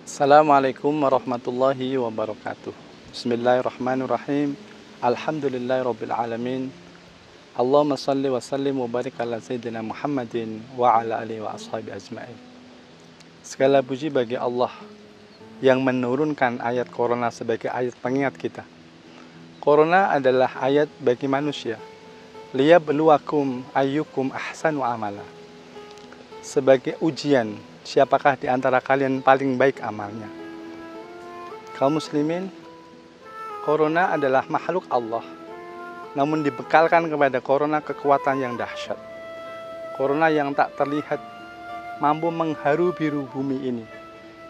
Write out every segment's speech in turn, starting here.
Assalamualaikum warahmatullahi wabarakatuh. Bismillahirrahmanirrahim. Alhamdulillahirabbil alamin. Allahumma shalli wa sallim wa barik ala sayyidina Muhammadin wa ala alihi wa ashabi ajmain. Segala puji bagi Allah yang menurunkan ayat corona sebagai ayat pengingat kita. Corona adalah ayat bagi manusia. Liyabluwakum ayyukum ahsanu amala. Sebagai ujian, siapakah di antara kalian paling baik amalnya? Kaum muslimin, corona adalah makhluk Allah, namun dibekalkan kepada corona kekuatan yang dahsyat. Corona yang tak terlihat mampu mengharu biru bumi ini,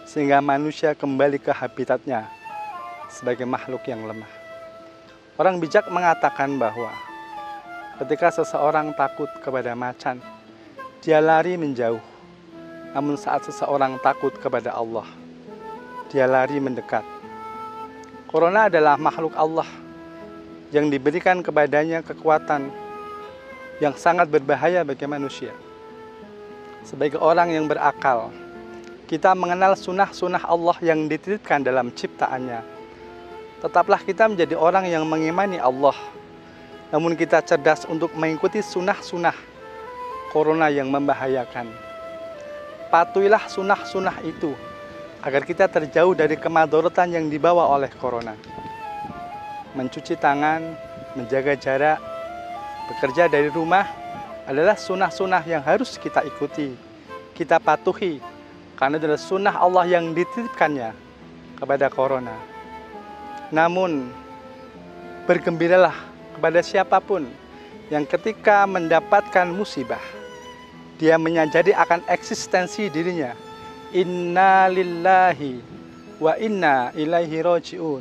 sehingga manusia kembali ke habitatnya sebagai makhluk yang lemah. Orang bijak mengatakan bahwa ketika seseorang takut kepada macan, dia lari menjauh. Namun saat seseorang takut kepada Allah, dia lari mendekat. Corona adalah makhluk Allah yang diberikan kepadanya kekuatan yang sangat berbahaya bagi manusia. Sebagai orang yang berakal, kita mengenal sunnah-sunnah Allah yang dititipkan dalam ciptaannya. Tetaplah kita menjadi orang yang mengimani Allah, namun kita cerdas untuk mengikuti sunnah-sunnah corona yang membahayakan. Patuhilah sunnah-sunnah itu agar kita terjauh dari kemadharatan yang dibawa oleh corona. Mencuci tangan, menjaga jarak, bekerja dari rumah adalah sunnah-sunnah yang harus kita ikuti, kita patuhi, karena adalah sunnah Allah yang dititipkannya kepada corona. Namun, bergembiralah kepada siapapun yang ketika mendapatkan musibah, dia menyadari akan eksistensi dirinya. Inna lillahi wa inna ilaihi raji'un.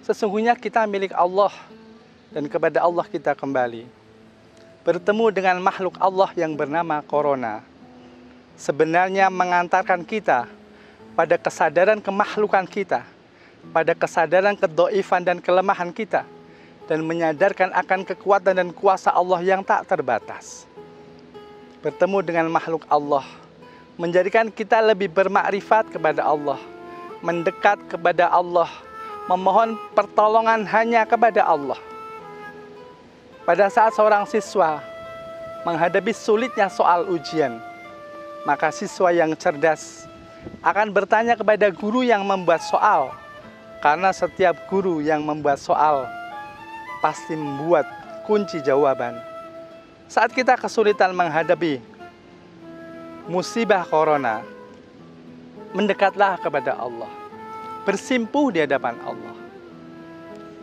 Sesungguhnya kita milik Allah dan kepada Allah kita kembali. Bertemu dengan makhluk Allah yang bernama corona sebenarnya mengantarkan kita pada kesadaran kemakhlukan kita, pada kesadaran kedhaifan dan kelemahan kita, dan menyadarkan akan kekuatan dan kuasa Allah yang tak terbatas. Bertemu dengan makhluk Allah menjadikan kita lebih bermakrifat kepada Allah, mendekat kepada Allah, memohon pertolongan hanya kepada Allah. Pada saat seorang siswa menghadapi sulitnya soal ujian, maka siswa yang cerdas akan bertanya kepada guru yang membuat soal, karena setiap guru yang membuat soal pasti membuat kunci jawaban. Saat kita kesulitan menghadapi musibah corona, mendekatlah kepada Allah, bersimpuh di hadapan Allah.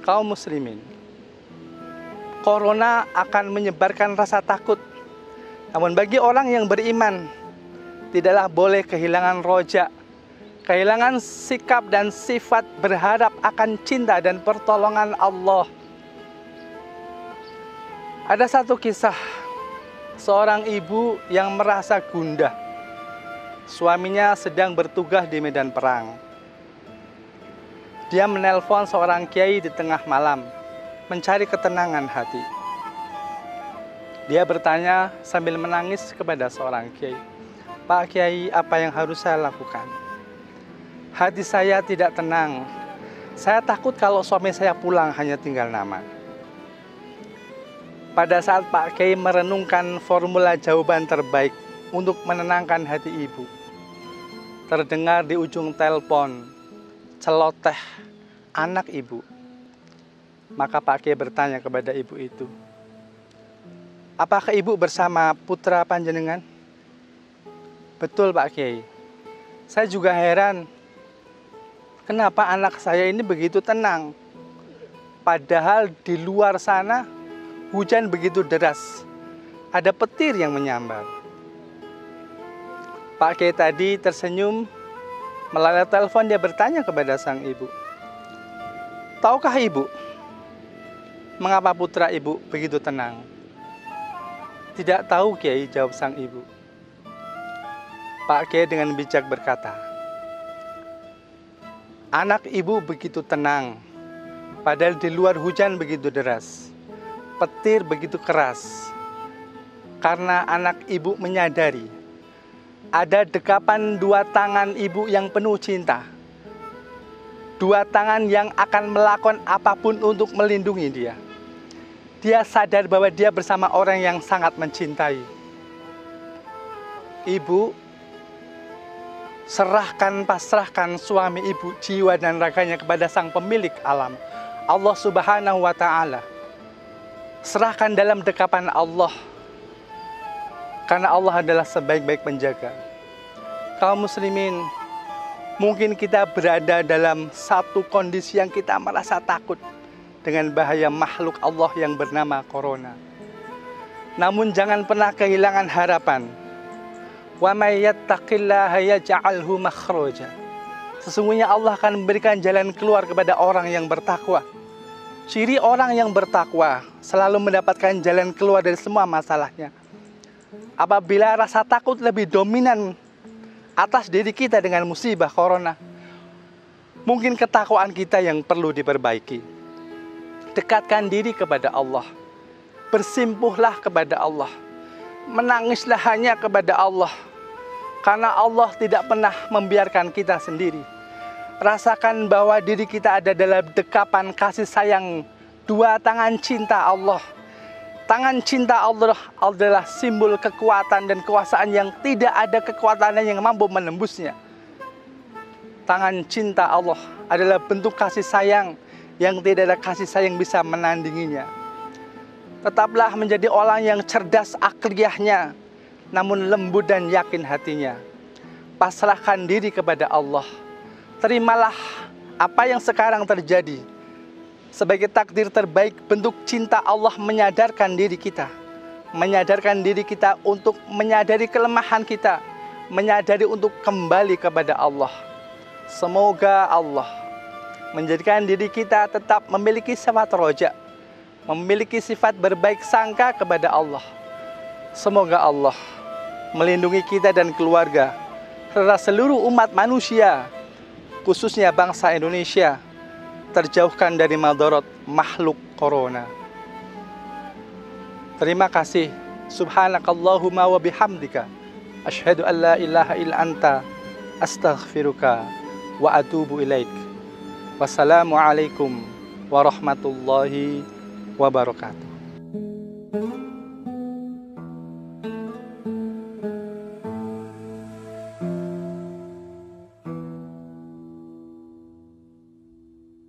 Kaum muslimin, corona akan menyebarkan rasa takut. Namun bagi orang yang beriman, tidaklah boleh kehilangan roja, kehilangan sikap dan sifat berharap akan cinta dan pertolongan Allah. Ada satu kisah seorang ibu yang merasa gundah. Suaminya sedang bertugas di medan perang. Dia menelpon seorang kiai di tengah malam, mencari ketenangan hati. Dia bertanya sambil menangis kepada seorang kiai, "Pak Kiai, apa yang harus saya lakukan? Hati saya tidak tenang. Saya takut kalau suami saya pulang hanya tinggal nama." Pada saat Pak Kiai merenungkan formula jawaban terbaik untuk menenangkan hati ibu, terdengar di ujung telepon celoteh anak ibu. Maka Pak Kiai bertanya kepada ibu itu, "Apakah ibu bersama putra panjenengan?" "Betul Pak Kiai." "Saya juga heran, kenapa anak saya ini begitu tenang, padahal di luar sana hujan begitu deras, ada petir yang menyambar." Pak Kiai tadi tersenyum. Melalui telepon dia bertanya kepada sang ibu, "Tahukah ibu mengapa putra ibu begitu tenang?" "Tidak tahu Kiai," jawab sang ibu. Pak Kiai dengan bijak berkata, "Anak ibu begitu tenang, padahal di luar hujan begitu deras, petir begitu keras, karena anak ibu menyadari ada dekapan dua tangan ibu yang penuh cinta. Dua tangan yang akan melakukan apapun untuk melindungi dia. Dia sadar bahwa dia bersama orang yang sangat mencintai. Ibu, pasrahkan suami ibu, jiwa dan raganya kepada sang pemilik alam, Allah Subhanahu wa Ta'ala. Serahkan dalam dekapan Allah, karena Allah adalah sebaik-baik penjaga. Kaum muslimin, mungkin kita berada dalam satu kondisi yang kita merasa takut dengan bahaya makhluk Allah yang bernama corona. Namun jangan pernah kehilangan harapan. Wa may yattaqillaha yaj'alhu makhraja. Sesungguhnya Allah akan memberikan jalan keluar kepada orang yang bertakwa. Ciri orang yang bertakwa selalu mendapatkan jalan keluar dari semua masalahnya. Apabila rasa takut lebih dominan atas diri kita dengan musibah corona, mungkin ketakwaan kita yang perlu diperbaiki. Dekatkan diri kepada Allah. Bersimpuhlah kepada Allah. Menangislah hanya kepada Allah. Karena Allah tidak pernah membiarkan kita sendiri. Rasakan bahwa diri kita ada dalam dekapan kasih sayang dua tangan cinta Allah. Tangan cinta Allah adalah simbol kekuatan dan kekuasaan yang tidak ada kekuatan yang mampu menembusnya. Tangan cinta Allah adalah bentuk kasih sayang yang tidak ada kasih sayang bisa menandinginya. Tetaplah menjadi orang yang cerdas akliyahnya, namun lembut dan yakin hatinya. Pasrahkan diri kepada Allah. Terimalah apa yang sekarang terjadi sebagai takdir terbaik, bentuk cinta Allah menyadarkan diri kita. Menyadarkan diri kita untuk menyadari kelemahan kita, menyadari untuk kembali kepada Allah. Semoga Allah menjadikan diri kita tetap memiliki sifat roja, memiliki sifat berbaik sangka kepada Allah. Semoga Allah melindungi kita dan keluarga serta seluruh umat manusia, khususnya bangsa Indonesia, terjauhkan dari madarat makhluk corona. Terima kasih. Subhanakallahumma wa bihamdika asyhadu an la ilaha illa anta astaghfiruka wa atubu ilaik. Wassalamualaikum warahmatullahi wabarakatuh.